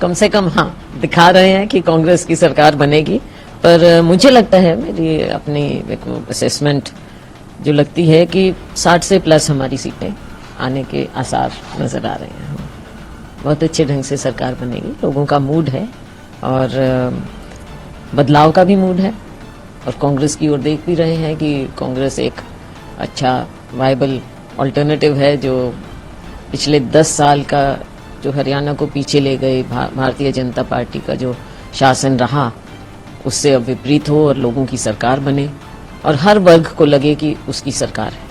कम से कम हाँ दिखा रहे हैं कि कांग्रेस की सरकार बनेगी। पर मुझे लगता है, मेरी अपनी असेसमेंट जो लगती है कि 60 से प्लस हमारी सीटें आने के आसार नजर आ रहे हैं। बहुत अच्छे ढंग से सरकार बनेगी, लोगों का मूड है और बदलाव का भी मूड है। और कांग्रेस की ओर देख भी रहे हैं कि कांग्रेस एक अच्छा वायबल ऑल्टरनेटिव है, जो पिछले 10 साल का जो हरियाणा को पीछे ले गए भारतीय जनता पार्टी का जो शासन रहा, उससे अब विपरीत हो और लोगों की सरकार बने और हर वर्ग को लगे कि उसकी सरकार है।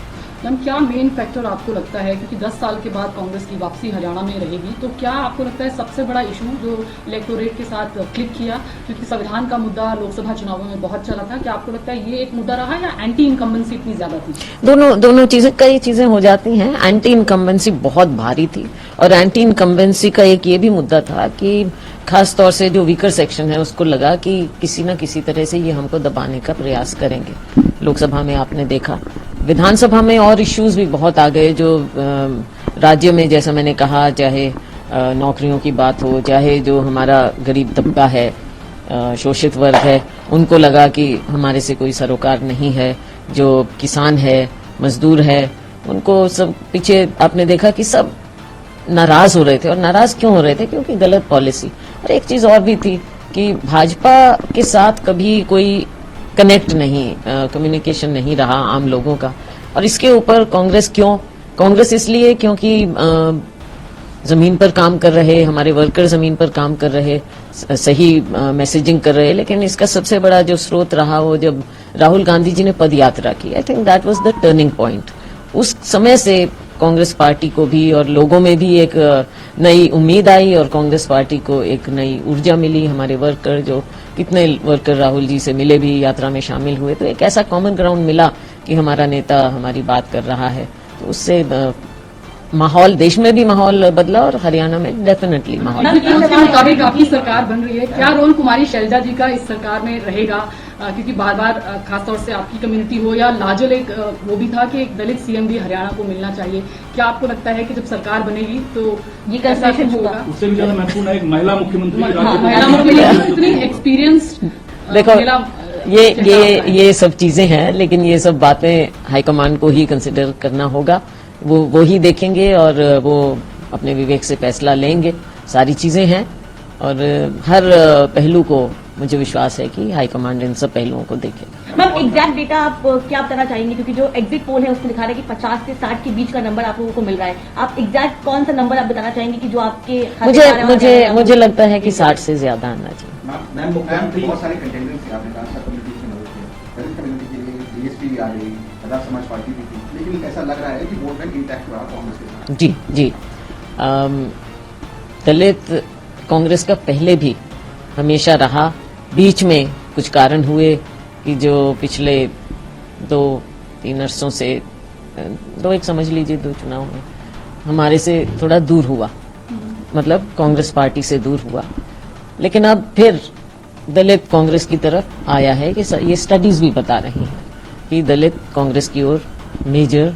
मैम, क्या मेन फैक्टर आपको लगता है, क्योंकि 10 साल के बाद कांग्रेस की वापसी हरियाणा में रहेगी, तो क्या आपको लगता है सबसे बड़ा इशू जो इलेक्टोरेट के साथ क्लिक किया, क्योंकि संविधान का मुद्दा लोकसभा चुनावों में बहुत चला था, क्या आपको लगता है ये एक मुद्दा रहा या एंटी इनकम्बेंसी इतनी ज्यादा थी? दोनों चीजें, कई चीजें हो जाती हैं। एंटी इनकम्बेंसी बहुत भारी थी और एंटी इनकम्बेंसी का एक ये भी मुद्दा था कि खास तौर से जो वीकर सेक्शन है उसको लगा कि किसी न किसी तरह से ये हमको दबाने का प्रयास करेंगे। लोकसभा में आपने देखा, विधानसभा में और इश्यूज भी बहुत आ गए जो राज्य में, जैसा मैंने कहा, चाहे नौकरियों की बात हो, चाहे जो हमारा गरीब तबका है, शोषित वर्ग है, उनको लगा कि हमारे से कोई सरोकार नहीं है। जो किसान है, मजदूर है, उनको सब पीछे आपने देखा कि सब नाराज हो रहे थे। और नाराज क्यों हो रहे थे? क्योंकि गलत पॉलिसी। और एक चीज और भी थी कि भाजपा के साथ कभी कोई कनेक्ट नहीं, कम्युनिकेशन नहीं रहा आम लोगों का। और इसके ऊपर कांग्रेस क्यों? कांग्रेस इसलिए क्योंकि जमीन पर काम कर रहे, हमारे वर्कर जमीन पर काम कर रहे, सही मैसेजिंग कर रहे। लेकिन इसका सबसे बड़ा जो स्रोत रहा वो जब राहुल गांधी जी ने पद यात्रा की, I think that was the turning point. उस समय से कांग्रेस पार्टी को भी और लोगों में भी एक नई उम्मीद आई और कांग्रेस पार्टी को एक नई ऊर्जा मिली। हमारे वर्कर, जो कितने वर्कर राहुल जी से मिले भी, यात्रा में शामिल हुए, तो एक ऐसा कॉमन ग्राउंड मिला कि हमारा नेता हमारी बात कर रहा है। तो उससे माहौल, देश में भी माहौल बदला और हरियाणा में डेफिनेटली माहौल। उसके मुताबिक आपकी सरकार बन रही है, क्या रोल कुमारी शैलजा जी का इस सरकार में रहेगा? क्योंकि बार बार खासतौर से आपकी कम्युनिटी हो या लाजल, एक वो भी था कि एक दलित सीएम भी हरियाणा को मिलना चाहिए। क्या आपको लगता है कि जब सरकार बनेगी तो ये कैसा होगा? उससे भी ज्यादा महत्वपूर्ण है एक महिला मुख्यमंत्री, इतनी एक्सपीरियंस। देखो, ये सब चीजें हैं, लेकिन ये सब बातें हाईकमान को ही कंसिडर करना होगा। वो ही देखेंगे और वो अपने विवेक से फैसला लेंगे। सारी चीजें हैं और हर पहलू को मुझे विश्वास है कि हाईकमांड इन सब पहलुओं को देखेगा। मैम, एग्जैक्ट डेटा आप क्या बताना चाहेंगे, क्योंकि जो एग्जिट पोल है उसमें दिखा रहा है कि 50 से 60 के बीच का नंबर आप लोगों को मिल रहा है। आप एग्जैक्ट कौन सा नंबर आप बताना चाहेंगे कि जो आपके मुझे लगता है कि 60 से ज्यादा आना चाहिए। बहुत सारे कंटेंडर्स थे, आपने कहा सब कम्युनिटी से मदद किया, दलित कम्युनिटी के लिए बीएसपी भी आ गई, आजाद समाज पार्टी भी थी, लेकिन ऐसा लग रहा है कि वोट बैंक इंटैक्ट रहा कांग्रेस के साथ। जी, दलित कांग्रेस का पहले भी हमेशा रहा। बीच में कुछ कारण हुए कि जो पिछले 2-3 वर्षों से, एक समझ लीजिए 2 चुनाव में हमारे से थोड़ा दूर हुआ, मतलब कांग्रेस पार्टी से दूर हुआ। लेकिन अब फिर दलित कांग्रेस की तरफ आया है कि ये स्टडीज भी बता रही हैं कि दलित कांग्रेस की ओर मेजर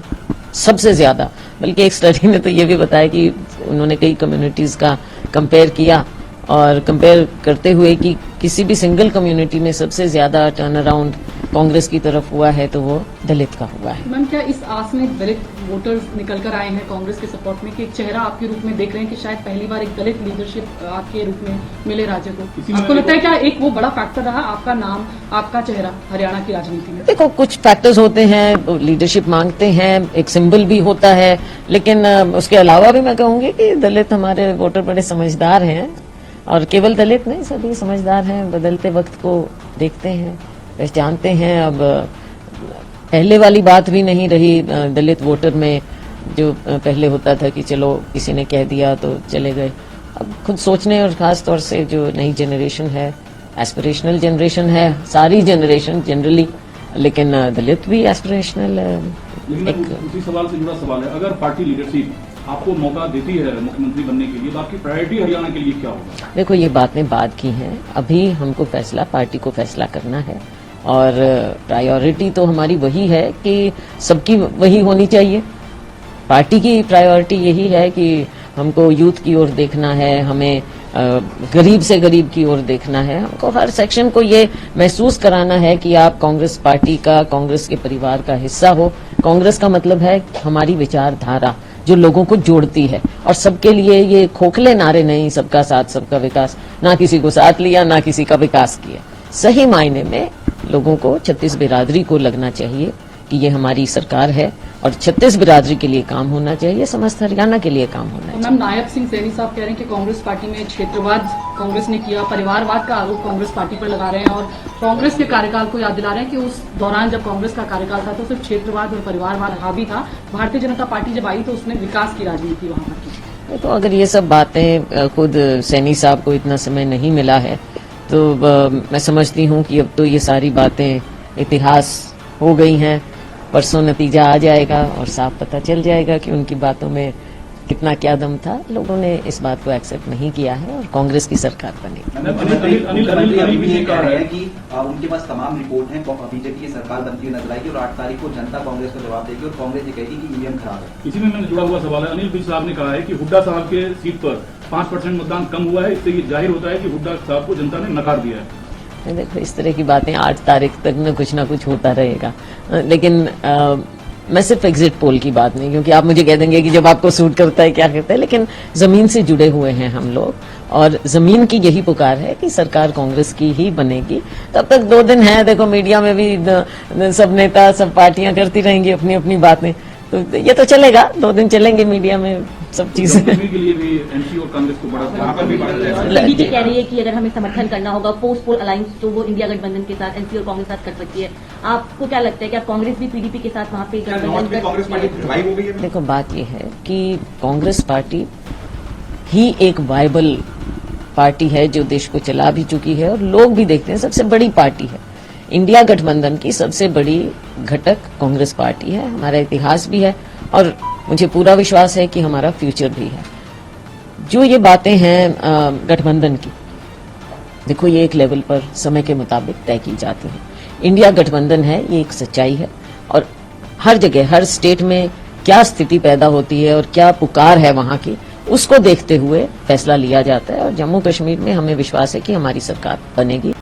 सबसे ज्यादा। बल्कि एक स्टडी ने तो ये भी बताया कि उन्होंने कई कम्युनिटीज का कंपेयर किया और कंपेयर करते हुए कि किसी भी सिंगल कम्युनिटी में सबसे ज्यादा टर्न अराउंड कांग्रेस की तरफ हुआ है तो वो दलित का हुआ है। मैम, क्या इस आस में दलित वोटर्स निकल कर आए हैं कांग्रेस के सपोर्ट में, कि एक चेहरा आपके रूप में देख रहे हैं कि शायद पहली बार एक दलित लीडरशिप आपके रूप में मिले राज्य को? आपको लगता है क्या एक वो बड़ा फैक्टर रहा, आपका नाम, आपका चेहरा हरियाणा की राजनीति में? देखो, कुछ फैक्टर्स होते हैं, लीडरशिप मांगते हैं, एक सिंबल भी होता है, लेकिन उसके अलावा भी मैं कहूंगी कि दलित हमारे वोटर बड़े समझदार हैं। और केवल दलित नहीं, सभी समझदार हैं, बदलते वक्त को देखते हैं, पहचानते हैं। अब पहले वाली बात भी नहीं रही दलित वोटर में, जो पहले होता था कि चलो किसी ने कह दिया तो चले गए। अब खुद सोचने, और खास तौर से जो नई जनरेशन है, एस्पिरेशनल जनरेशन है, सारी जनरेशन जनरली, लेकिन दलित भी एस्पिरेशनल। उसी सवाल से जुड़ा सवाल है, अगर पार्टी लीडरशिप आपको मौका देती है मुख्यमंत्री बनने के लिए, तो आपकी प्रायोरिटी हरियाणा के लिए क्या होगा? देखो, ये बातें बाद की हैं, अभी हमको फैसला, पार्टी को फैसला करना है। और प्रायोरिटी तो हमारी वही है कि सबकी वही होनी चाहिए। पार्टी की प्रायोरिटी यही है कि हमको यूथ की ओर देखना है, हमें गरीब से गरीब की ओर देखना है। हमको हर सेक्शन को ये महसूस कराना है कि आप कांग्रेस पार्टी का, कांग्रेस के परिवार का हिस्सा हो। कांग्रेस का मतलब है हमारी विचारधारा जो लोगों को जोड़ती है, और सबके लिए ये खोखले नारे नहीं, सबका साथ सबका विकास, ना किसी को साथ लिया ना किसी का विकास किया। सही मायने में लोगों को, 36 बिरादरी को लगना चाहिए कि ये हमारी सरकार है और 36 बिरादरी के लिए काम होना चाहिए, समस्त हरियाणा के लिए काम होना चाहिए। मैम, नायब सिंह सैनी साहब कह रहे हैं कि कांग्रेस पार्टी में क्षेत्रवाद कांग्रेस ने किया, परिवारवाद का आरोप कांग्रेस पार्टी पर लगा रहे हैं और कांग्रेस के कार्यकाल को याद दिला रहे हैं कि उस दौरान जब कांग्रेस का कार्यकाल था तो सिर्फ क्षेत्रवाद और परिवारवाद हावी था। भारतीय जनता पार्टी जब आई तो उसने विकास की राजनीति वहां पर की। तो अगर ये सब बातें खुद सैनी साहब को इतना समय नहीं मिला है तो मैं समझती हूँ कि अब तो ये सारी बातें इतिहास हो गई हैं। परसों नतीजा आ जाएगा और साफ पता चल जाएगा कि उनकी बातों में कितना क्या दम था। लोगों ने इस बात को एक्सेप्ट नहीं किया है और कांग्रेस की सरकार बनेगी। मुख्यमंत्री अभी भी ये कह रहे हैं कि उनके पास तमाम रिपोर्ट है, बीजेपी की सरकार बनती हुई नजर आएगी और 8 तारीख को जनता कांग्रेस को जवाब देगी और कांग्रेस ये कहेगी कि ईवीएम खराब है। इसी में मैंने जुड़ा हुआ सवाल है। अनिल विज साहब ने कहा है कि हुड्डा साहब के सीट पर 5% मतदान कम हुआ है, इससे ये जाहिर होता है कि हुड्डा साहब को जनता ने नकार दिया है। देखो, इस तरह की बातें 8 तारीख तक न कुछ होता रहेगा, लेकिन मैं सिर्फ एग्जिट पोल की बात नहीं, क्योंकि आप मुझे कह देंगे कि जब आपको सूट करता है क्या करता है, लेकिन जमीन से जुड़े हुए हैं हम लोग और जमीन की यही पुकार है कि सरकार कांग्रेस की ही बनेगी। तब तक 2 दिन है, देखो मीडिया में भी सब नेता, सब पार्टियां करती रहेंगी अपनी अपनी बातें, तो ये तो चलेगा, 2 दिन चलेंगे मीडिया में सब चीजें। के लिए भी एनसी और कांग्रेस को बड़ा बीजेपी कह रही है कि अगर हमें समर्थन करना होगा पोस्ट पोल अलायंस तो वो इंडिया गठबंधन के साथ, एनसी और कांग्रेस के साथ कर सकती है। आपको क्या लगता है कि आप कांग्रेस भी पीडीपी के साथ वहां पे गठबंधन कांग्रेस पार्टी रिवाइव हो गई है? देखो, बात यह है कि कांग्रेस पार्टी ही एक वायबल पार्टी है जो देश को चला भी चुकी है और लोग भी देखते हैं, सबसे बड़ी पार्टी है। इंडिया गठबंधन की सबसे बड़ी घटक कांग्रेस पार्टी है, हमारा इतिहास भी है और मुझे पूरा विश्वास है कि हमारा फ्यूचर भी है। जो ये बातें हैं गठबंधन की, देखो ये एक लेवल पर समय के मुताबिक तय की जाती हैं। इंडिया गठबंधन है, ये एक सच्चाई है और हर जगह, हर स्टेट में क्या स्थिति पैदा होती है और क्या पुकार है वहां की, उसको देखते हुए फैसला लिया जाता है और जम्मू कश्मीर में हमें विश्वास है कि हमारी सरकार बनेगी।